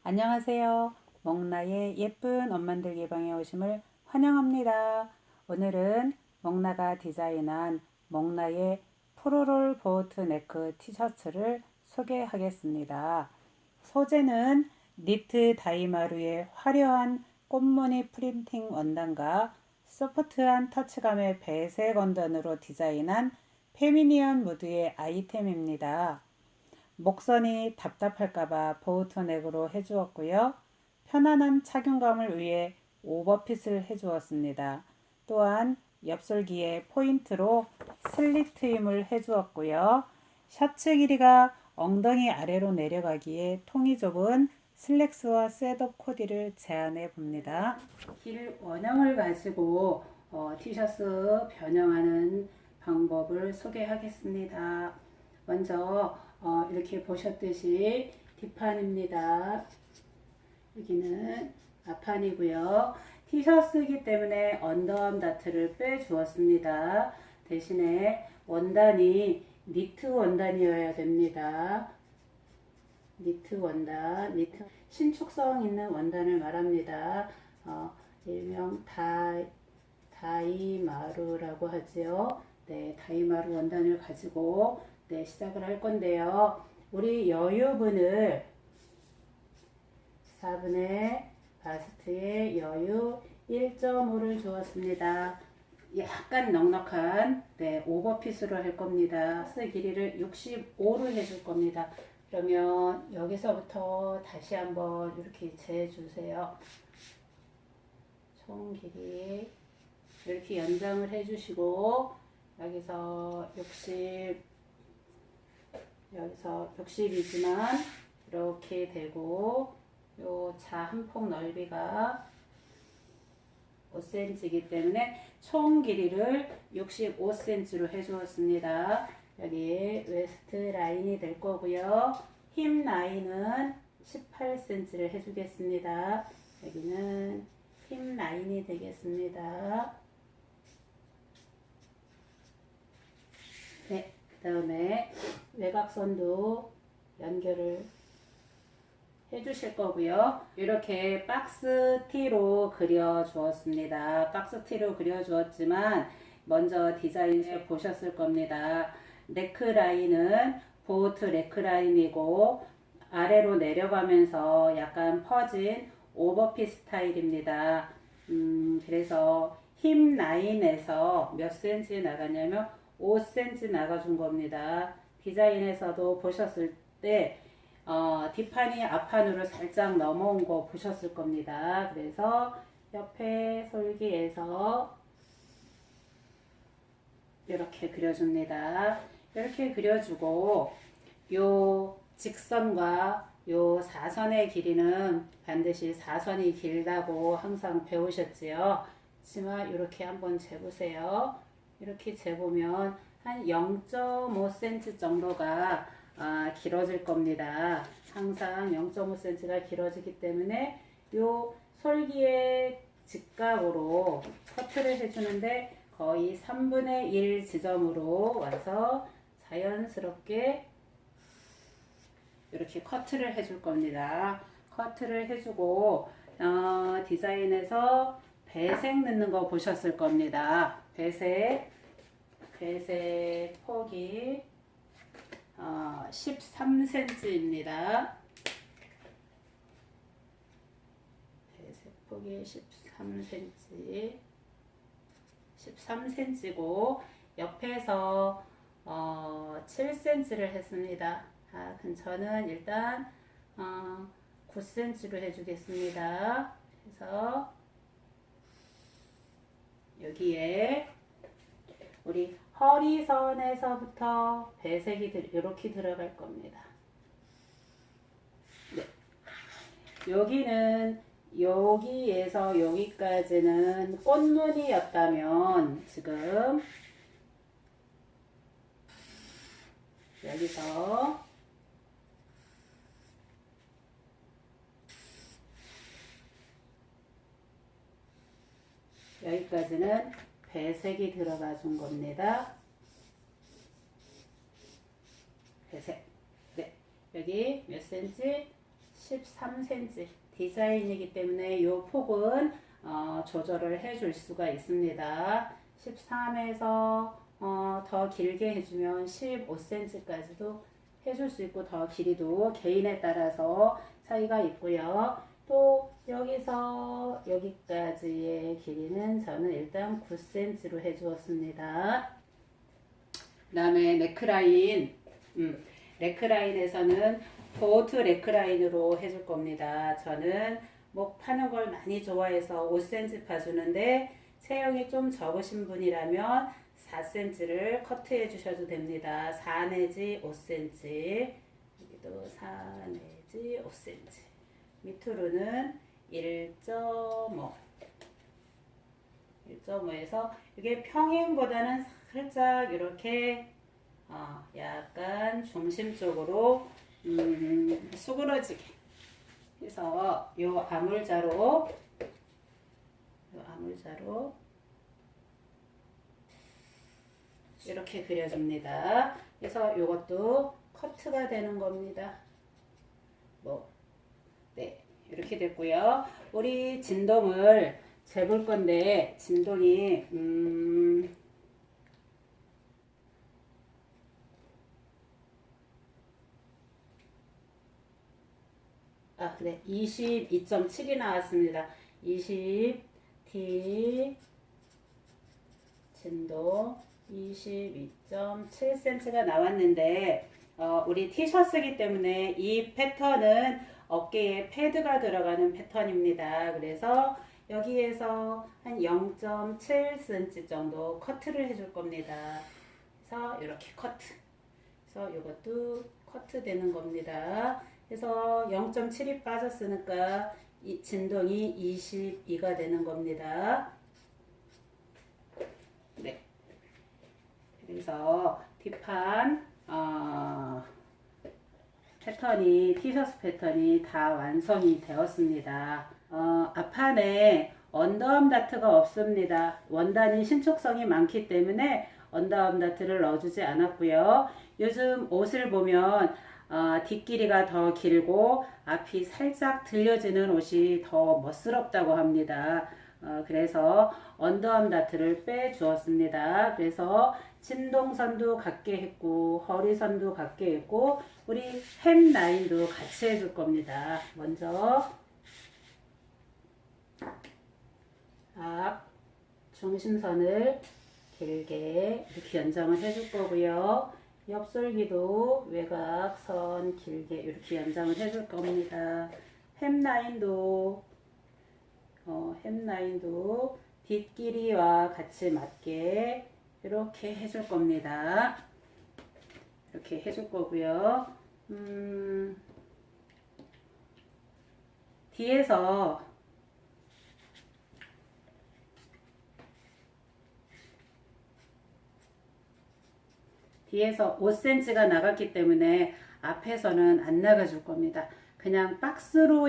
안녕하세요. 먹나의 예쁜 옷 만들기 방에 오심을 환영합니다. 오늘은 먹나가 디자인한 먹나의 프로롤 보트 네크 티셔츠를 소개하겠습니다. 소재는 니트 다이마루의 화려한 꽃무늬 프린팅 원단과 소프트한 터치감의 배색 원단으로 디자인한 페미니언 무드의 아이템입니다. 목선이 답답할까봐 보우터넥으로 해주었고요. 편안한 착용감을 위해 오버핏을 해주었습니다. 또한 옆솔기에 포인트로 슬리트임을 해주었고요. 셔츠 길이가 엉덩이 아래로 내려가기에 통이 좁은 슬랙스와 셋업 코디를 제안해 봅니다. 길 원형을 가지고 티셔츠 변형하는 방법을 소개하겠습니다. 먼저 이렇게 보셨듯이 뒷판입니다. 여기는 앞판이고요. 티셔츠이기 때문에 언더암 다트를 빼주었습니다. 대신에 원단이 니트 원단이어야 됩니다. 니트 원단, 니트 신축성 있는 원단을 말합니다. 일명 다이마루라고 하지요. 네, 다이마루 원단을 가지고 시작을 할 건데요. 우리 여유분을 4분의 바스트에 여유 1.5를 주었습니다. 약간 넉넉한 오버핏으로 할 겁니다. 바스 길이를 65를 해줄 겁니다. 그러면 여기서부터 다시 한번 이렇게 재주세요. 총 길이 이렇게 연장을 해주시고 여기서 60이지만 이렇게 되고 요 자 한 폭 넓이가 5cm이기 때문에 총 길이를 65cm로 해주었습니다. 여기 웨스트 라인이 될 거고요. 힙 라인은 18cm를 해주겠습니다. 여기는 힙 라인이 되겠습니다. 네, 그 다음에 외곽선도 연결을 해주실 거고요. 이렇게 박스 T로 그려 주었습니다. 박스 T로 그려 주었지만 먼저 디자인을 보셨을 겁니다. 네크라인은 보트 네크라인이고 아래로 내려가면서 약간 퍼진 오버핏 스타일입니다. 그래서 힙 라인에서 몇 cm 나가냐면 5cm 나가준 겁니다. 디자인에서도 보셨을 때 뒷판이 앞판으로 살짝 넘어온 거 보셨을 겁니다. 그래서 옆에 솔기에서 이렇게 그려줍니다. 이렇게 그려주고 요 직선과 요 사선의 길이는 반드시 사선이 길다고 항상 배우셨지요. 하지만 이렇게 한번 재보세요. 이렇게 재보면 한 0.5cm 정도가 길어질 겁니다. 항상 0.5cm가 길어지기 때문에 요 솔기의 직각으로 커트를 해주는데 거의 3분의 1 지점으로 와서 자연스럽게 이렇게 커트를 해줄 겁니다. 커트를 해주고 디자인에서 배색 넣는 거 보셨을 겁니다. 배색 폭이 13cm입니다. 배색 폭이 13cm고 옆에서 7cm를 했습니다. 그럼 저는 일단 9cm로 해주겠습니다. 그래서 여기에 우리 허리선에서부터 배색이 이렇게 들어갈 겁니다. 네. 여기는 여기에서 여기까지는 꽃무늬였다면 지금 여기서 여기까지는 배색이 들어가 준 겁니다. 배색. 네. 여기 몇 cm? 13cm 디자인이기 때문에 이 폭은 조절을 해줄 수가 있습니다. 13에서 더 길게 해주면 15cm까지도 해줄 수 있고 더 길이도 개인에 따라서 차이가 있고요. 또 여기서 여기까지의 길이는 저는 일단 9cm로 해주었습니다. 그 다음에 넥라인, 넥라인에서는 보트 넥라인으로 해줄 겁니다. 저는 목 파는 걸 많이 좋아해서 5cm 파주는데 체형이 좀 적으신 분이라면 4cm를 커트해 주셔도 됩니다. 4 내지 5cm, 여기도 4 내지 5cm, 밑으로는 1.5, 1.5에서 이게 평행보다는 살짝 이렇게 약간 중심 쪽으로 수그러지게 해서 요 아물자로 이렇게 그려줍니다. 그래서 요것도 커트가 되는 겁니다. 네, 이렇게 됐고요. 우리 진동을 재볼 건데 진동이 네, 22.7이 나왔습니다. 20 D 진동 22.7cm가 나왔는데 우리 티셔츠이기 때문에 이 패턴은 어깨에 패드가 들어가는 패턴입니다. 그래서 여기에서 한 0.7cm 정도 커트를 해줄 겁니다. 그래서 이렇게 커트. 그래서 이것도 커트 되는 겁니다. 그래서 0.7이 빠졌으니까 이 진동이 22가 되는 겁니다. 네. 그래서 뒷판 패턴이 티셔츠 패턴이 다 완성이 되었습니다. 앞판에 언더암 다트가 없습니다. 원단이 신축성이 많기 때문에 언더암 다트를 넣어주지 않았고요. 요즘 옷을 보면 뒷길이가 더 길고 앞이 살짝 들려지는 옷이 더 멋스럽다고 합니다. 그래서 언더암 다트를 빼 주었습니다. 그래서 진동선도 같게 했고 허리선도 같게 했고 우리 햄 라인도 같이 해줄 겁니다. 먼저 앞 중심선을 길게 이렇게 연장을 해줄 거고요. 옆솔기도 외곽선 길게 이렇게 연장을 해줄 겁니다. 햄라인도 뒷길이와 같이 맞게 이렇게 해줄 겁니다. 이렇게 해줄 거고요. 뒤에서 뒤에서 5cm가 나갔기 때문에 앞에서는 안 나가줄 겁니다. 그냥 박스로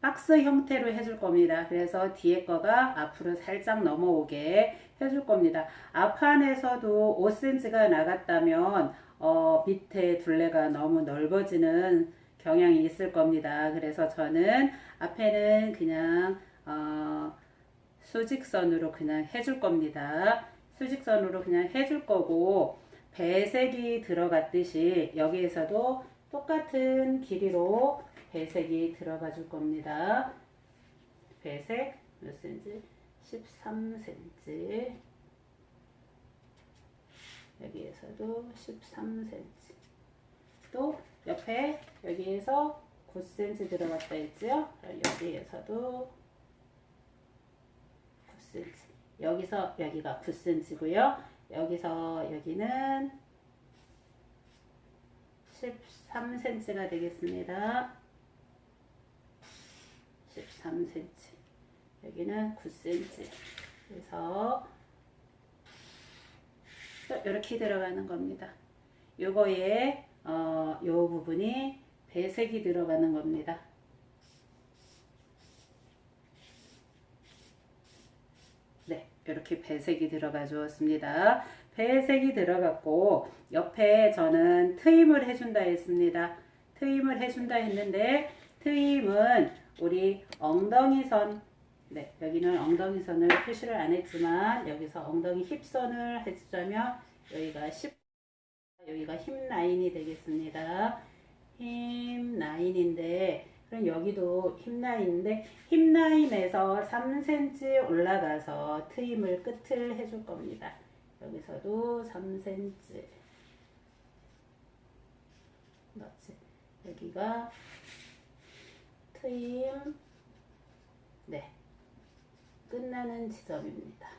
박스 형태로 해줄 겁니다. 그래서 뒤에 거가 앞으로 살짝 넘어오게 해줄 겁니다. 앞판에서도 5cm가 나갔다면 밑에 둘레가 너무 넓어지는 경향이 있을 겁니다. 그래서 저는 앞에는 그냥 수직선으로 그냥 해줄 겁니다. 수직선으로 그냥 해줄 거고 배색이 들어갔듯이 여기에서도 똑같은 길이로 배색이 들어가 줄 겁니다. 배색 몇 cm? 13cm. 여기에서도 13cm. 또 옆에 여기에서 9cm 들어갔다 했죠? 여기에서도 9cm. 여기서 여기가 9cm고요. 여기서 여기는 13cm가 되겠습니다. 13cm. 여기는 9cm. 그래서 이렇게 들어가는 겁니다. 요거에 요 부분이 배색이 들어가는 겁니다. 네, 이렇게 배색이 들어가 주었습니다. 배색이 들어갔고 옆에 저는 트임을 해준다 했습니다. 트임을 해준다 했는데 트임은 우리 엉덩이선, 네, 여기는 엉덩이선을 표시를 안 했지만 여기서 엉덩이 힙선을 해주자면 여기가 여기가 힙 라인이 되겠습니다. 힙 라인인데, 그럼 여기도 힙 라인인데 힙 라인에서 3cm 올라가서 트임을 끝을 해줄 겁니다. 여기서도 3cm 넣지. 여기가 트임, 네, 끝나는 지점입니다.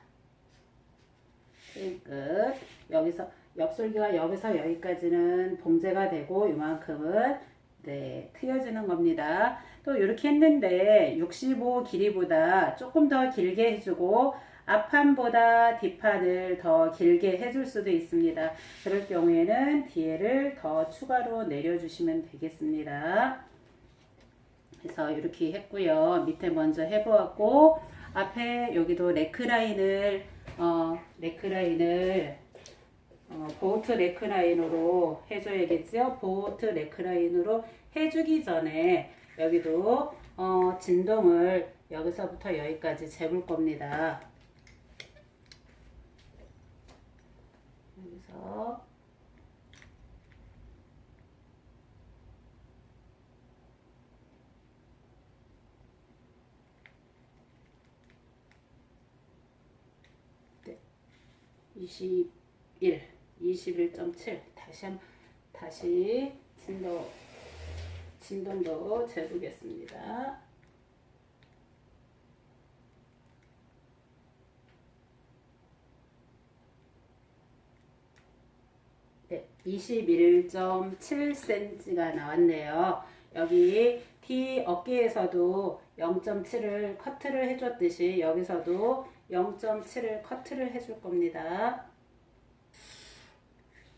트임 끝. 여기서 옆솔기가 여기서 여기까지는 봉제가 되고 이만큼은 네, 트여지는 겁니다. 또 이렇게 했는데 65 길이보다 조금 더 길게 해주고 앞판보다 뒷판을 더 길게 해줄 수도 있습니다. 그럴 경우에는 뒤에를 더 추가로 내려주시면 되겠습니다. 그래서 이렇게 했고요. 밑에 먼저 해보았고 앞에 여기도 넥라인을 보호트 넥라인으로 해줘야겠죠. 보호트 넥라인으로 해주기 전에 여기도 진동을 여기서부터 여기까지 재볼 겁니다. 여기서 네, 21.7 다시 진동도 재보겠습니다. 네, 21.7cm가 나왔네요. 여기 D 어깨에서도 0.7을 커트를 해줬듯이 여기서도 0.7을 커트를 해줄 겁니다.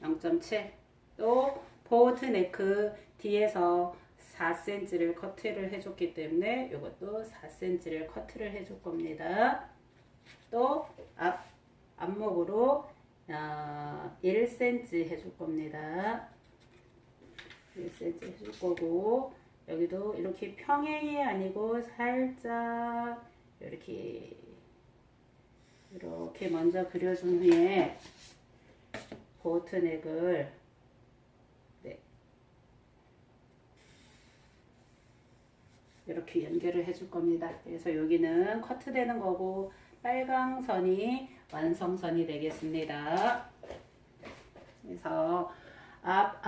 0.7. 또 보호트 네크 뒤에서 4cm를 커트를 해줬기 때문에 이것도 4cm를 커트를 해줄 겁니다. 또 앞목으로 1cm 해줄 겁니다. 1cm 해줄 거고 여기도 이렇게 평행이 아니고 살짝 이렇게 먼저 그려준 후에 보트넥을 네, 이렇게 연결을 해줄 겁니다. 그래서 여기는 커트되는 거고 빨강 선이 완성선이 되겠습니다. 그래서 앞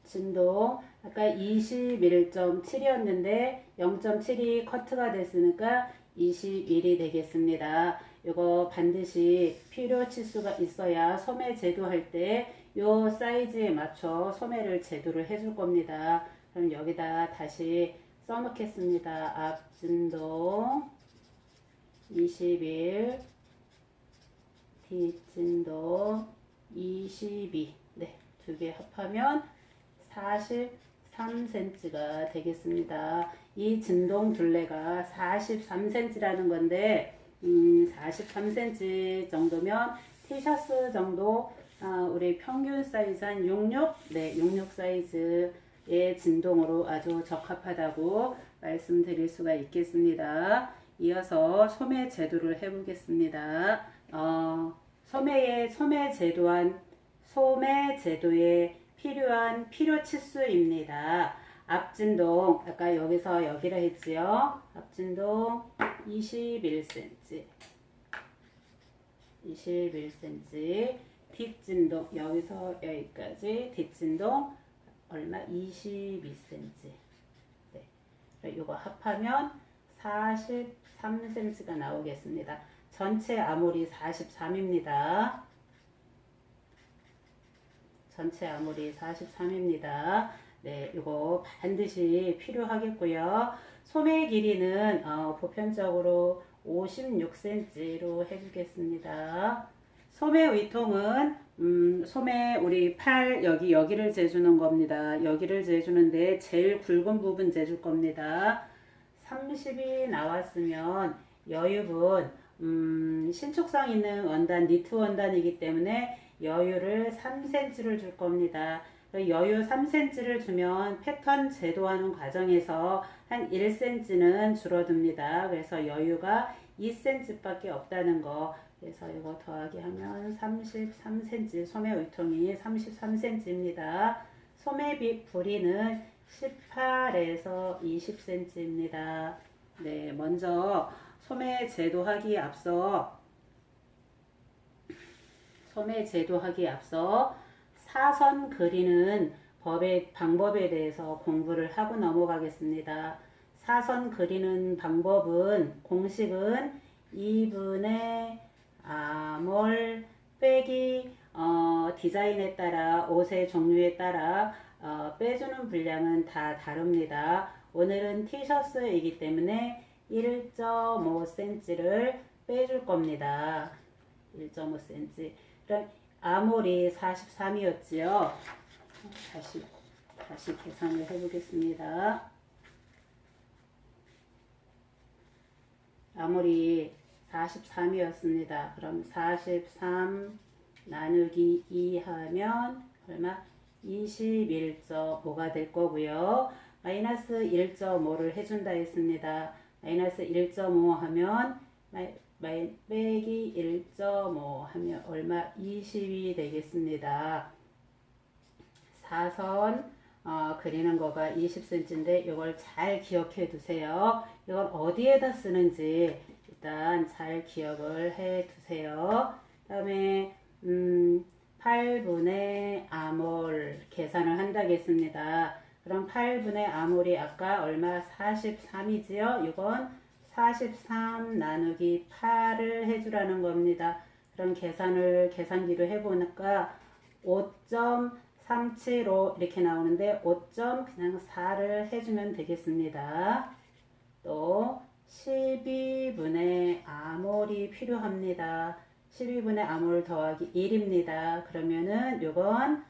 진동 아까 21.7이었는데 0.7이 커트가 됐으니까 21이 되겠습니다. 이거 반드시 필요 치수가 있어야 소매 제도할 때 요 사이즈에 맞춰 소매를 제도를 해줄 겁니다. 그럼 여기다 다시 써놓겠습니다. 앞진동 21, 뒷진동 22. 네, 두 개 합하면 43cm가 되겠습니다. 이 진동 둘레가 43cm라는 건데 43cm 정도면 티셔츠 정도 우리 평균 사이즈 한 66, 네, 66 사이즈의 진동으로 아주 적합하다고 말씀드릴 수가 있겠습니다. 이어서 소매 제도를 해보겠습니다. 소매 제도에 필요한 필요 치수입니다. 앞진동 아까 여기서 여기라 했지요. 앞진동 21cm, 뒷진동 여기서 여기까지 뒷진동 얼마? 22cm. 네, 이거 합하면 43cm가 나오겠습니다. 전체 아모리 43입니다. 전체 아모리 43입니다. 네, 이거 반드시 필요하겠고요. 소매 길이는 보편적으로 56cm로 해주겠습니다. 소매 위통은 소매 우리 팔 여기를 재주는 겁니다. 여기를 재주는데 제일 굵은 부분 재줄 겁니다. 30이 나왔으면 여유분 신축성 있는 원단 니트 원단이기 때문에 여유를 3cm를 줄 겁니다. 여유 3cm를 주면 패턴 제도하는 과정에서 한 1cm는 줄어듭니다. 그래서 여유가 2cm밖에 없다는 거. 그래서 이거 더하기 하면 33cm, 소매 위통이 33cm입니다. 소매 부리는 18에서 20cm입니다. 네, 먼저 소매 제도하기 앞서 사선 그리는 방법에 대해서 공부를 하고 넘어가겠습니다. 사선 그리는 방법은 공식은 2분의 아몰 빼기 디자인에 따라 옷의 종류에 따라 빼주는 분량은 다 다릅니다. 오늘은 티셔츠이기 때문에 1.5cm를 빼줄 겁니다. 1.5cm. 그럼 아몰이 43이었지요. 다시 계산을 해보겠습니다. 아몰이 43이었습니다. 그럼 43 나누기 2 하면 얼마? 21.5가 될 거고요. 마이너스 1.5를 해준다 했습니다. 마이너스 1.5 하면 빼기 1.5 하면 얼마? 20이 되겠습니다. 사선 그리는 거가 20cm인데 이걸 잘 기억해 두세요. 이걸 어디에다 쓰는지 일단 잘 기억을 해 두세요. 그 다음에 8분의 아몰 계산을 한다겠습니다. 그럼 8분의 아몰이 아까 얼마? 43이지요? 이건 43 나누기 8을 해주라는 겁니다. 그럼 계산기로 해보니까 5.375 이렇게 나오는데 5. 그냥 4를 해주면 되겠습니다. 또 12분의 아몰이 필요합니다. 12분의 아몰 더하기 1입니다. 그러면은 요건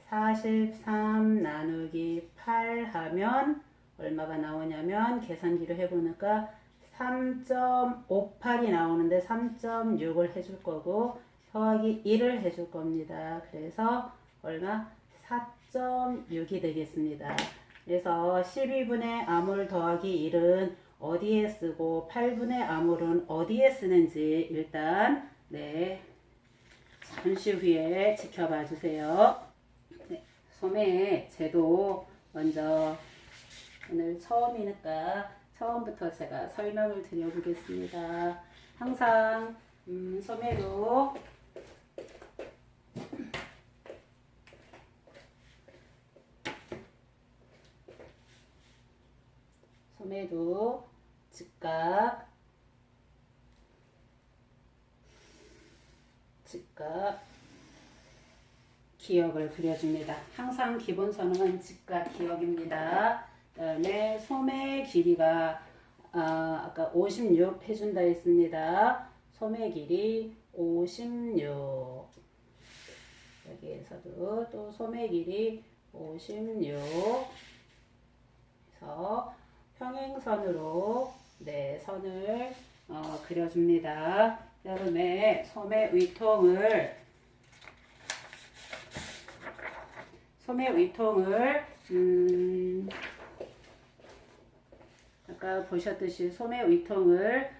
43 나누기 8 하면 얼마가 나오냐면 계산기로 해보니까 3.58이 나오는데 3.6을 해줄 거고 더하기 1을 해줄 겁니다. 그래서 얼마? 4.6이 되겠습니다. 그래서 12분의 아몰 더하기 1은 어디에 쓰고 8분의 아몰은 어디에 쓰는지 일단 잠시 후에 지켜봐 주세요. 네, 소매 제도 먼저 오늘 처음이니까 처음부터 제가 설명을 드려보겠습니다. 항상 소매도 직각 기역을 그려줍니다. 항상 기본선은 직각 기역입니다. 그 다음에 소매 길이가 아까 56 해준다 했습니다. 소매 길이 56. 여기에서도 또 소매 길이 56. 그래서 평행선으로 선을 그려줍니다. 그 다음에 소매 위통을 아까 보셨듯이 소매 위통을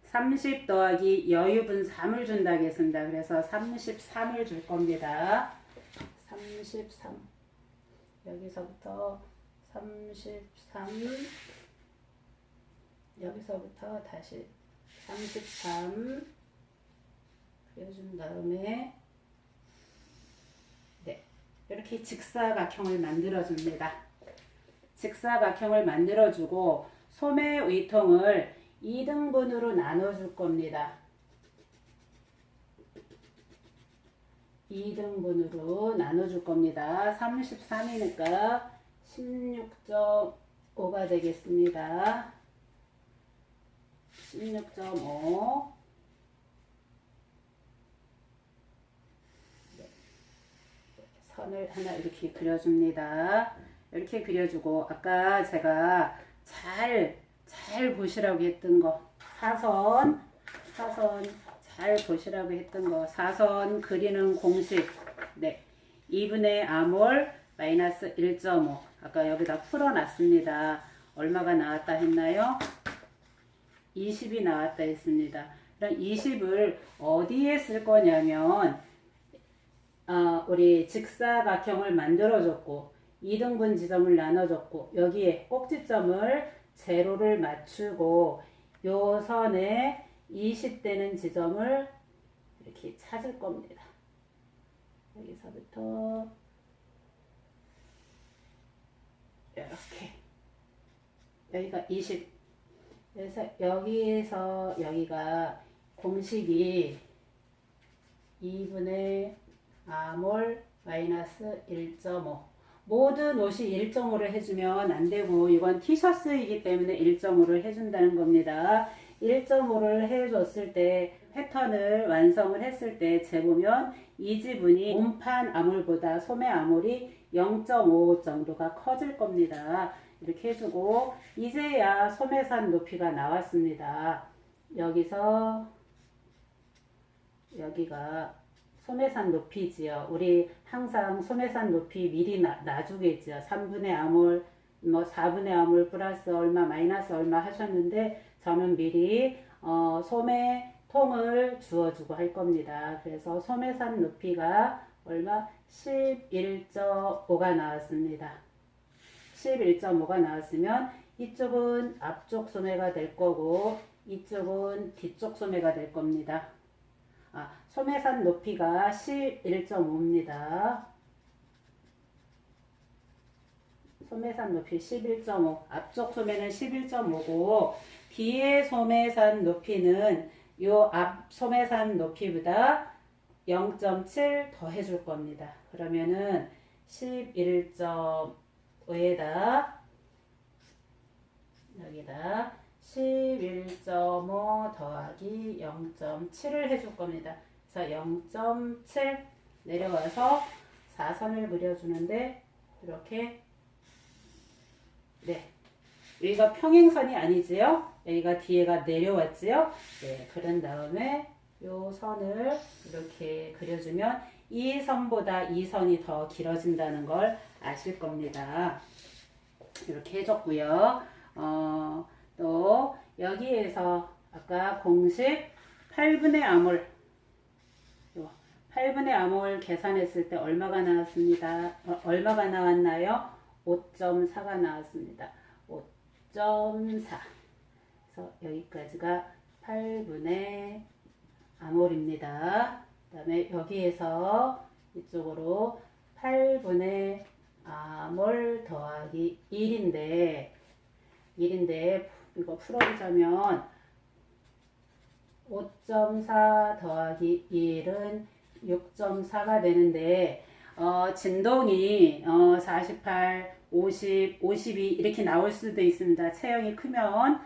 30 더하기 여유분 3을 준다고 했습니다. 그래서 33을 줄 겁니다. 33 여기서부터 33 여기서부터 다시 33 그려준 다음에 이렇게 직사각형을 만들어줍니다. 직사각형을 만들어주고 소매 위통을 2등분으로 나눠줄 겁니다. 2등분으로 나눠줄 겁니다. 33이니까 16.5가 되겠습니다. 16.5 선을 하나 이렇게 그려줍니다. 이렇게 그려주고 아까 제가 잘 보시라고 했던 거 사선 잘 보시라고 했던 거 사선 그리는 공식 2분의 R몰 마이너스 1.5. 아까 여기다 풀어놨습니다. 얼마가 나왔다 했나요? 20이 나왔다 했습니다. 그럼 20을 어디에 쓸 거냐면 우리 직사각형을 만들어줬고 2등분 지점을 나눠줬고 여기에 꼭지점을 제로를 맞추고 요 선에 20되는 지점을 이렇게 찾을 겁니다. 여기서부터 이렇게 여기가 20. 그래서 여기에서 여기가 공식이 2분의 R몰 마이너스 1.5. 모든 옷이 1.5를 해주면 안되고 이건 티셔츠이기 때문에 1.5를 해준다는 겁니다. 1.5를 해줬을 때 패턴을 완성을 했을 때 재보면 이 지분이 몸판 아몰보다 소매 아몰이 0.5 정도가 커질 겁니다. 이렇게 해주고 이제야 소매산 높이가 나왔습니다. 여기서 여기가 소매산 높이지요. 우리 항상 소매산 높이 미리 놔주겠지요. 3분의 R몰, 뭐 4분의 R몰 플러스 얼마 마이너스 얼마 하셨는데 저는 미리 소매 통을 주어주고 할 겁니다. 그래서 소매산 높이가 얼마? 11.5가 나왔습니다. 11.5가 나왔으면 이쪽은 앞쪽 소매가 될 거고 이쪽은 뒤쪽 소매가 될 겁니다. 소매산 높이가 11.5입니다. 소매산 높이 11.5. 앞쪽 소매는 11.5고 뒤에 소매산 높이는 요 앞 소매산 높이보다 0.7 더 해줄 겁니다. 그러면은 11.5에다 여기다 11.5 더하기 0.7을 해줄 겁니다. 그래서 0.7 내려와서 4선을 그려주는데 이렇게 네 여기가 평행선이 아니지요? 여기가 뒤에가 내려왔지요? 네, 그런 다음에 요 선을 이렇게 그려주면 이 선보다 이 선이 더 길어진다는 걸 아실 겁니다. 이렇게 해줬고요. 또 여기에서 아까 공식 8분의 R몰 8분의 R몰 계산했을 때 얼마가 나왔습니다. 얼마가 나왔나요? 5.4가 나왔습니다. 5.4. 그래서 여기까지가 8분의 R몰입니다. 그 다음에 여기에서 이쪽으로 8분의 R몰 더하기 1인데 이거 풀어보자면 5.4 더하기 1은 6.4가 되는데 진동이 48, 50, 52 이렇게 나올 수도 있습니다. 체형이 크면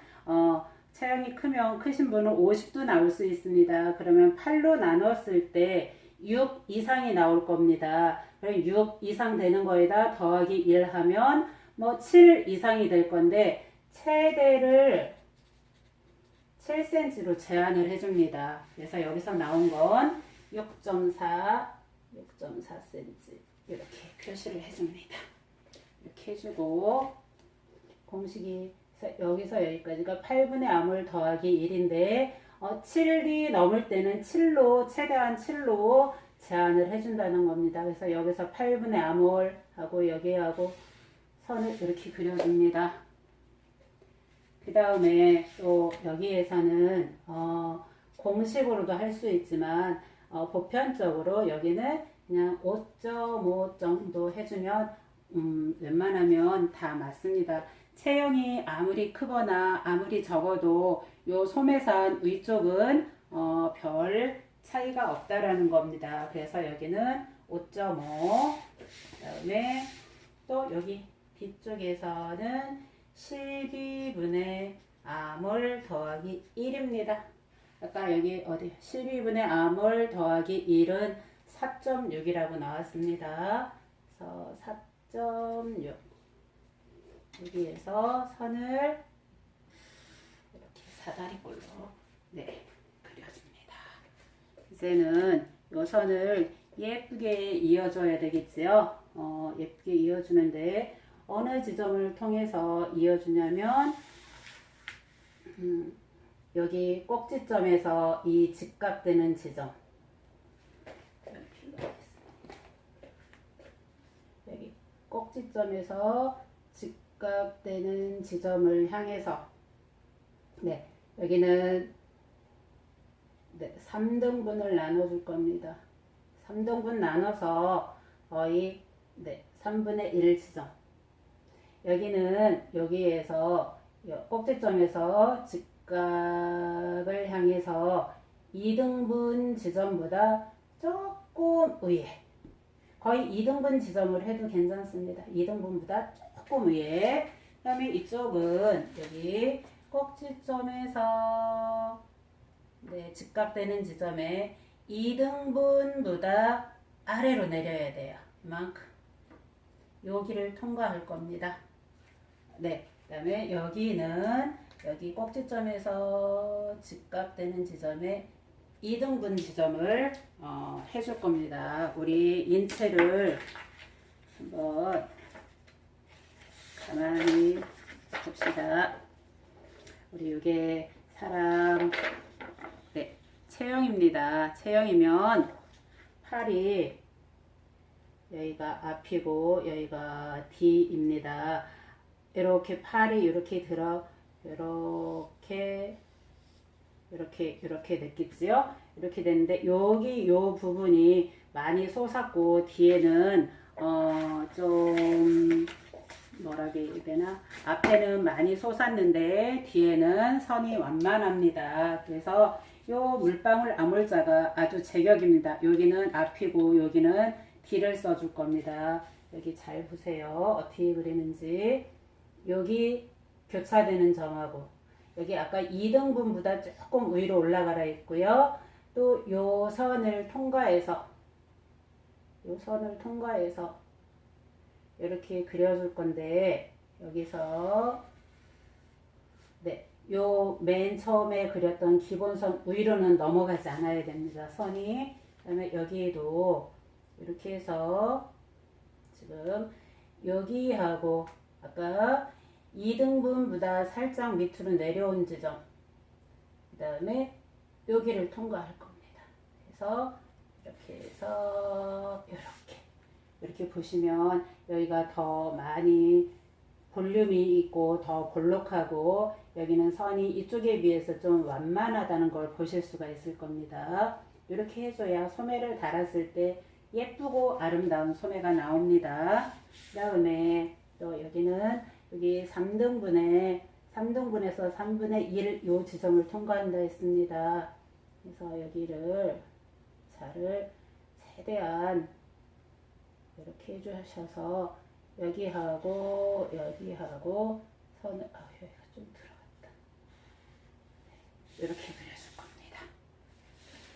크신 분은 50도 나올 수 있습니다. 그러면 8로 나눴을 때 6 이상이 나올 겁니다. 그럼 6 이상 되는 거에다 더하기 1 하면 뭐 7 이상이 될 건데 최대를 7cm로 제한을 해줍니다. 그래서 여기서 나온 건 6.4cm 이렇게 표시를 해줍니다. 이렇게 해주고 공식이 여기서 여기까지가 8분의 R몰 더하기 1인데 7이 넘을 때는 7로 최대한 7로 제한을 해준다는 겁니다. 그래서 여기서 8분의 R몰 하고 여기하고 선을 이렇게 그려줍니다. 그 다음에 또 여기에서는 공식으로도 할 수 있지만 보편적으로 여기는 그냥 5.5 정도 해주면 웬만하면 다 맞습니다. 체형이 아무리 크거나 아무리 적어도 요 소매산 위쪽은 별 차이가 없다라는 겁니다. 그래서 여기는 5.5 그다음에 또 여기 뒤쪽에서는 12분의 R몰 더하기 1입니다. 아까 여기 어디 12분의 R몰 더하기 1은 4.6이라고 나왔습니다. 그래서 4.6 여기에서 선을 이렇게 사다리꼴로 그려줍니다. 이제는 이 선을 예쁘게 이어줘야 되겠지요. 예쁘게 이어주는데 어느 지점을 통해서 이어주냐면 여기 꼭지점에서 이 직각되는 지점, 여기 꼭지점에서 직각되는 지점을 향해서 네, 여기는 네, 3등분을 나눠줄 겁니다. 3등분 나눠서 거의 네, 3분의 1 지점. 여기는 여기에서 꼭지점에서 직각을 향해서 2등분 지점보다 조금 위에, 거의 2등분 지점을 해도 괜찮습니다. 2등분보다 조금 위에. 그 다음에 이쪽은 여기 꼭지점에서 네, 직각되는 지점에 2등분보다 아래로 내려야 돼요. 이만큼. 여기를 통과할 겁니다. 네, 그 다음에 여기는 여기 꼭지점에서 직각되는 지점에 2등분 지점을 해줄 겁니다. 우리 인체를 한번 가만히 봅시다. 우리 이게 사람 네, 체형입니다. 체형이면 팔이 여기가 앞이고 여기가 뒤입니다. 이렇게 팔이 이렇게 들어 이렇게 됐겠지요? 이렇게 됐는데 여기 요 부분이 많이 솟았고 뒤에는 좀 뭐라고 해야 되나? 앞에는 많이 솟았는데 뒤에는 선이 완만합니다. 그래서 요 물방울 아물자가 아주 제격입니다. 여기는 앞이고 여기는 뒤를 써줄 겁니다. 여기 잘 보세요. 어떻게 그리는지. 여기 교차되는 점하고 여기 아까 2등분보다 조금 위로 올라가라 했고요. 또 요 선을 통과해서 이렇게 그려줄 건데 여기서 네, 요 맨 처음에 그렸던 기본선 위로는 넘어가지 않아야 됩니다. 선이. 그다음에 여기에도 이렇게 해서 지금 여기하고 아까 2등분보다 살짝 밑으로 내려온 지점, 그 다음에 여기를 통과할 겁니다. 그래서 이렇게 해서 이렇게 보시면 여기가 더 많이 볼륨이 있고 더 볼록하고 여기는 선이 이쪽에 비해서 좀 완만하다는 걸 보실 수가 있을 겁니다. 이렇게 해줘야 소매를 달았을 때 예쁘고 아름다운 소매가 나옵니다. 그 다음에 또 여기는 여기 3등분에서 3분의 1 요 지점을 통과한다 했습니다. 그래서 여기를 최대한 이렇게 해주셔서 여기하고 선을 여기가 좀 들어갔다. 이렇게 그려줄 겁니다.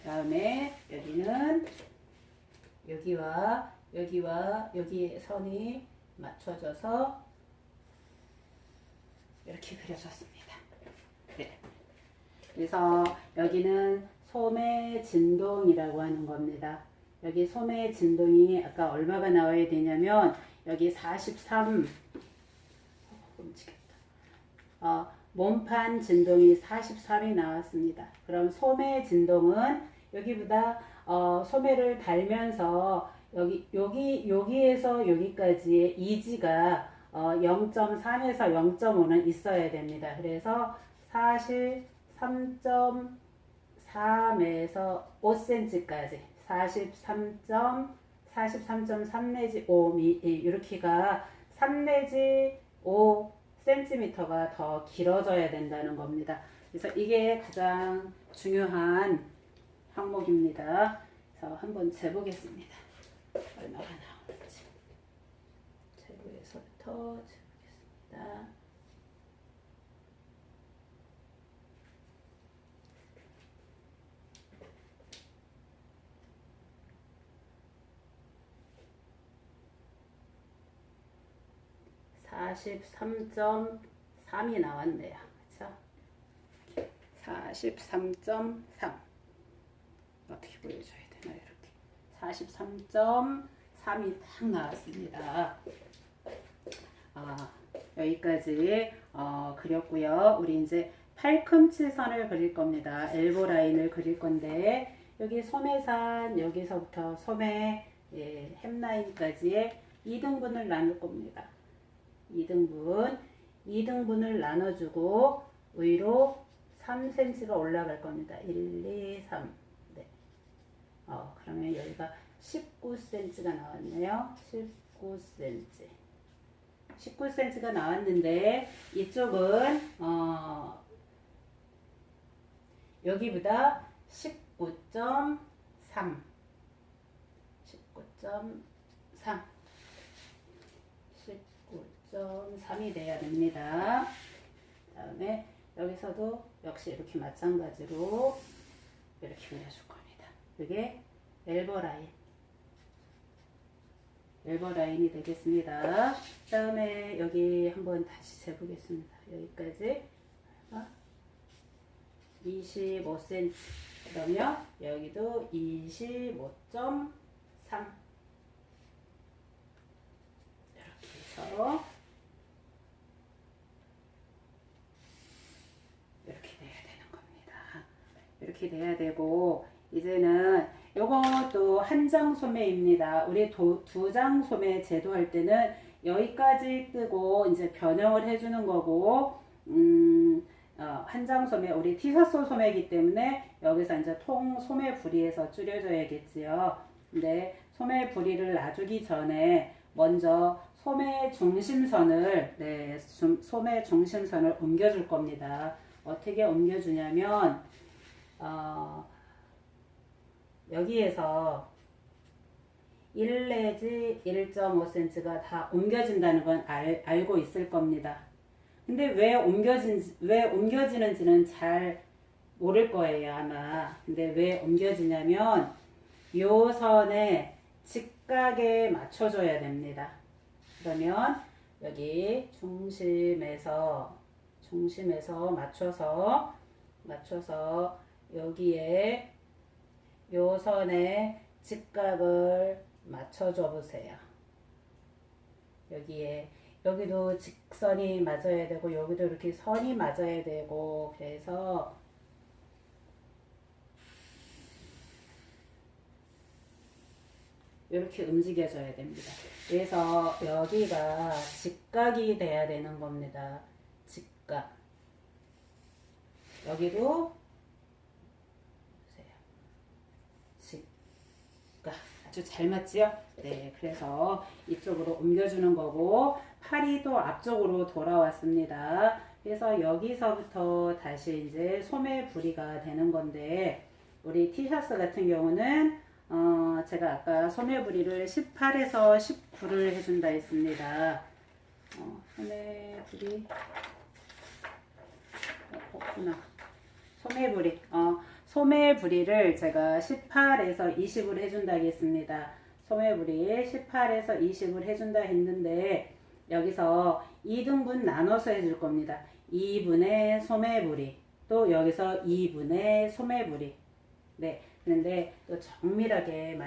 그 다음에 여기는 여기와 여기에 선이 맞춰져서 이렇게 그려졌습니다. 네. 그래서 여기는 소매 진동이라고 하는 겁니다. 여기 소매 진동이 아까 얼마가 나와야 되냐면 여기 43 몸판 진동이 43이 나왔습니다. 그럼 소매 진동은 여기보다 소매를 달면서 여기에서 여기까지의 이지가 0.3에서 0.5는 있어야 됩니다. 그래서 사실 3.3에서 5cm까지 43.3 내지 5 이렇게가 3 내지 5cm가 더 길어져야 된다는 겁니다. 그래서 이게 가장 중요한 항목입니다. 그래서 한번 재보겠습니다. 얼마가 나오는지. 재부에서부터 재보겠습니다. (43.3이) 나왔네요. 그렇죠? 43.3 어떻게 보여줘야 되나 이렇게 43.3이 딱 나왔습니다. 여기까지 그렸고요. 우리 이제 팔꿈치선을 그릴 겁니다. 엘보 라인을 그릴 건데 여기 소매산 여기서부터 소매 햄라인까지의 2등분을 나눌 겁니다. 2등분을 나눠주고 위로 3cm가 올라갈 겁니다. 1, 2, 3. 네. 그러면 여기가 19cm가 나왔네요. 19cm. 19cm가 나왔는데 이쪽은 여기보다 19.3 19.3이 돼야 됩니다. 다음에 여기서도 역시 이렇게 마찬가지로 이렇게 그려줄 겁니다. 이게 엘보 라인이 되겠습니다. 다음에 여기 한번 다시 재보겠습니다. 여기까지 25cm. 그러면 여기도 25.3 이렇게 해서 이렇게 돼야 되는 겁니다. 이렇게 돼야 되고 이제는 요것도 한장 소매입니다. 우리 두 장 소매 제도할 때는 여기까지 뜨고 이제 변형을 해주는 거고 한장 소매 우리 티셔츠 소매이기 때문에 여기서 이제 통 소매 부리에서 줄여줘야겠지요. 근데 소매 부리를 놔주기 전에 먼저 소매 중심선을 옮겨줄 겁니다. 어떻게 옮겨주냐면 여기에서 1 내지 1.5cm가 다 옮겨진다는 건 알고 있을 겁니다. 근데 왜 옮겨지는지는 잘 모를 거예요, 아마. 근데 왜 옮겨지냐면 요 선에 직각에 맞춰줘야 됩니다. 그러면 여기 중심에서 맞춰서 여기에 요 선에 직각을 맞춰줘 보세요. 여기도 직선이 맞아야 되고 여기도 이렇게 선이 맞아야 되고 그래서 이렇게 움직여줘야 됩니다. 그래서 여기가 직각이 돼야 되는 겁니다. 직각. 여기도 아주 잘 맞지요? 네, 그래서 이쪽으로 옮겨주는 거고 팔이 또 앞쪽으로 돌아왔습니다. 그래서 여기서부터 다시 이제 소매 부리가 되는 건데 우리 티셔츠 같은 경우는 제가 아까 소매 부리를 18에서 19를 해준다 했습니다. 소매 부리 없구나. 소매 부리를 제가 18에서 20을 해준다 하겠습니다. 소매 부리 18에서 20을 해준다 했는데 여기서 2등분 나눠서 해줄 겁니다. 2분의 소매 부리 또 여기서 2분의 소매 부리. 네, 그런데 또 정밀하게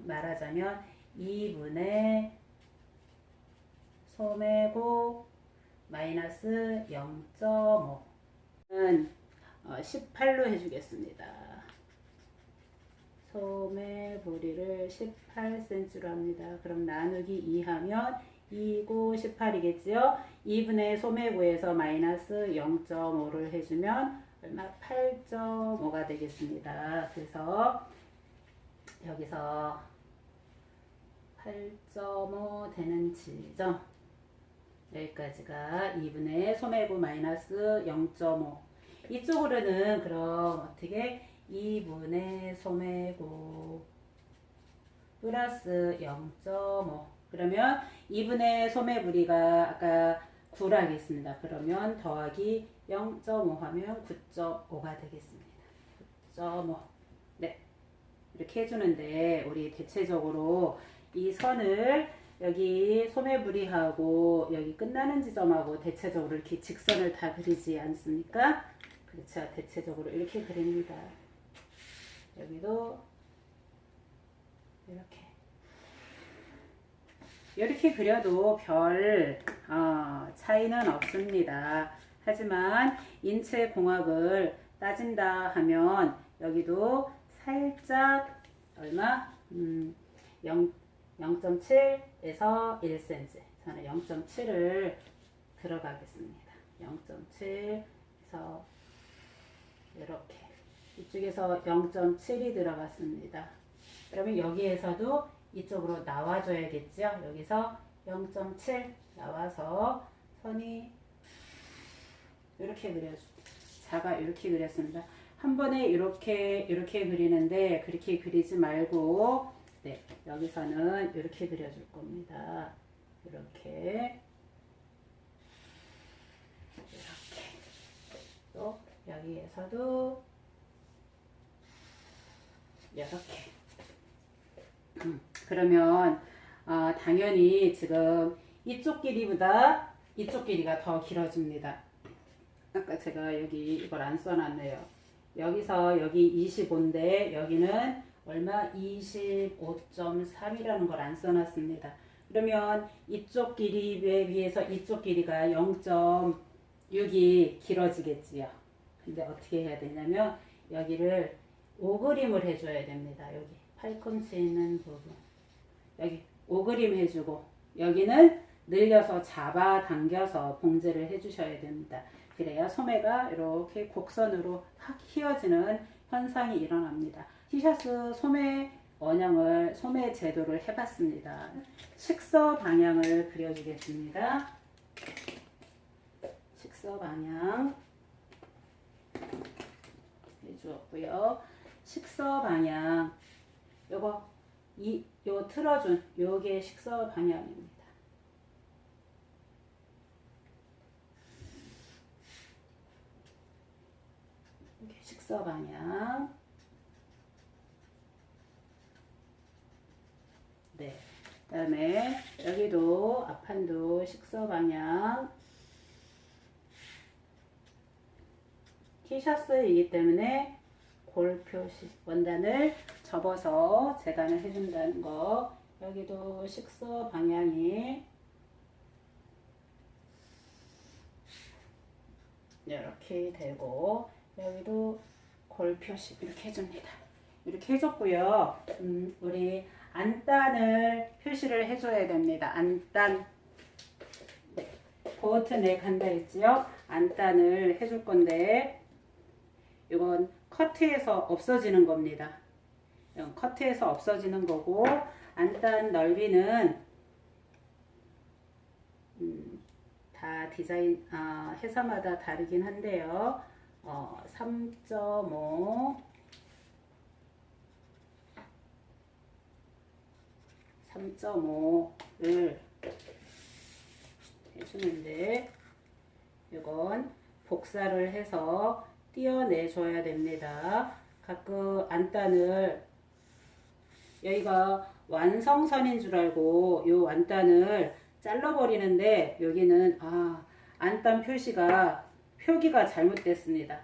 말하자면 2분의 소매곱 마이너스 0.5는 18로 해주겠습니다. 소매 부리를 18cm로 합니다. 그럼 나누기 2 하면 2고 18이겠지요. 2분의 소매고에서 마이너스 0.5를 해주면 얼마? 8.5가 되겠습니다. 그래서 여기서 8.5 되는 지점 여기까지가 2분의 소매고 마이너스 0.5 이쪽으로는 그럼 어떻게 2분의 소매고 플러스 0.5 그러면 2분의 소매 부리가 아까 9라 하겠습니다. 그러면 더하기 0.5 하면 9.5가 되겠습니다. 9.5 네, 이렇게 해주는데 우리 대체적으로 이 선을 여기 소매 부리하고 여기 끝나는 지점하고 대체적으로 이렇게 직선을 다 그리지 않습니까? 그렇죠. 대체적으로 이렇게 그립니다. 이렇게 그려도 별 차이는 없습니다. 하지만 인체공학을 따진다 하면 여기도 살짝 얼마? 0.7에서 1cm. 저는 0.7을 들어가겠습니다. 0.7에서 이렇게 이쪽에서 0.7이 들어갔습니다. 그러면 여기에서도 이쪽으로 나와줘야겠죠. 여기서 0.7 나와서 선이 이렇게 자가 이렇게 그렸습니다. 한 번에 이렇게 그리는데 그렇게 그리지 말고 네, 여기서는 이렇게 그려줄 겁니다. 이렇게 또 여기에서도 이렇게 그러면 당연히 지금 이쪽 길이보다 이쪽 길이가 더 길어집니다. 아까 제가 여기 이걸 안 써놨네요. 여기서 여기 25인데 여기는 얼마? 25.3이라는 걸 안 써놨습니다. 그러면 이쪽 길이에 비해서 이쪽 길이가 0.6이 길어지겠지요. 근데 어떻게 해야 되냐면 여기를 오그림을 해줘야 됩니다. 여기 팔꿈치 있는 부분 여기 오그림 해주고 여기는 늘려서 잡아당겨서 봉제를 해주셔야 됩니다. 그래야 소매가 이렇게 곡선으로 확 휘어지는 현상이 일어납니다. 티셔츠 소매 원형을 소매 제도를 해봤습니다. 식서 방향을 그려주겠습니다. 식서 방향 해주었고요. 식서 방향 요거 요 틀어준 요게 식서 방향입니다. 이렇게 식서 방향. 네. 그다음에 여기도 앞판도 식서 방향. 티셔츠이기 때문에 골 표시 원단을 접어서 재단을 해준다는 거. 여기도 식서 방향이 이렇게 되고 여기도 골 표시 이렇게 해줍니다. 이렇게 해줬고요. 우리 안단을 표시를 해줘야 됩니다. 안단 네. 보트넥 한다 했지요. 안단을 해줄 건데 이건 커트에서 없어지는 겁니다. 이건 커트에서 없어지는 거고 안단 넓이는 다 디자인 회사마다 다르긴 한데요. 3.5를 해주는데 이건 복사를 해서 띄어내 줘야 됩니다. 가끔 안단을 여기가 완성선인 줄 알고 요 안단을 잘라 버리는데 여기는 안단 표기가 잘못됐습니다.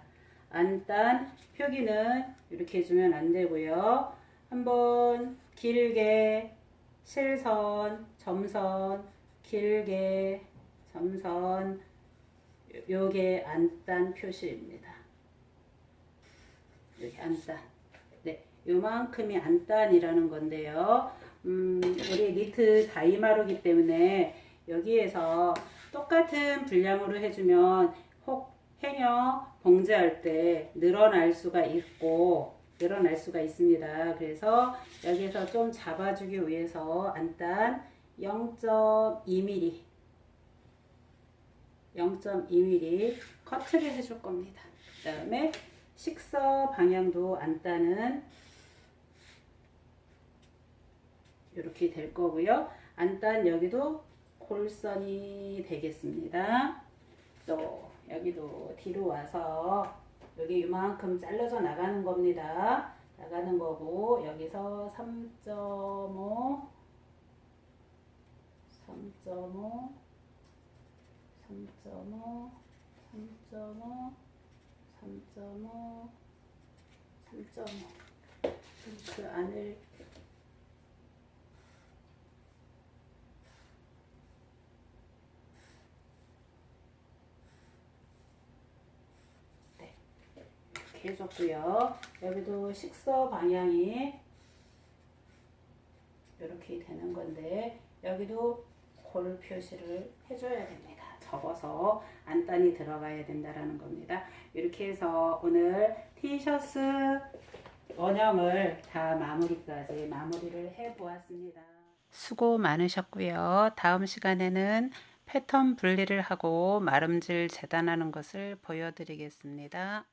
안단 표기는 이렇게 해주면 안 되고요. 한번 길게 실선, 점선, 길게 점선 요게 안단 표시입니다. 여기 안단. 네, 요만큼이 안단이라는 건데요. 우리 니트 다이마루기 때문에 여기에서 똑같은 분량으로 해주면 혹 행여 봉제할 때 늘어날 수가 있습니다. 그래서 여기서 좀 잡아주기 위해서 안단 0.2mm 커트를 해줄 겁니다. 그 다음에 식서 방향도 안단은 이렇게 될 거고요. 안단 여기도 골선이 되겠습니다. 또 여기도 뒤로 와서 여기 이만큼 잘라서 나가는 겁니다. 나가는 거고 여기서 3.5 그 안을 이렇게 해줬고요. 여기도 식서 방향이 이렇게 되는 건데 여기도 골 표시를 해줘야 됩니다. 접어서 안단이 들어가야 된다라는 겁니다. 이렇게 해서 오늘 티셔츠 원형을 다 마무리를 해 보았습니다. 수고 많으셨고요. 다음 시간에는 패턴 분리를 하고 마름질 재단하는 것을 보여드리겠습니다.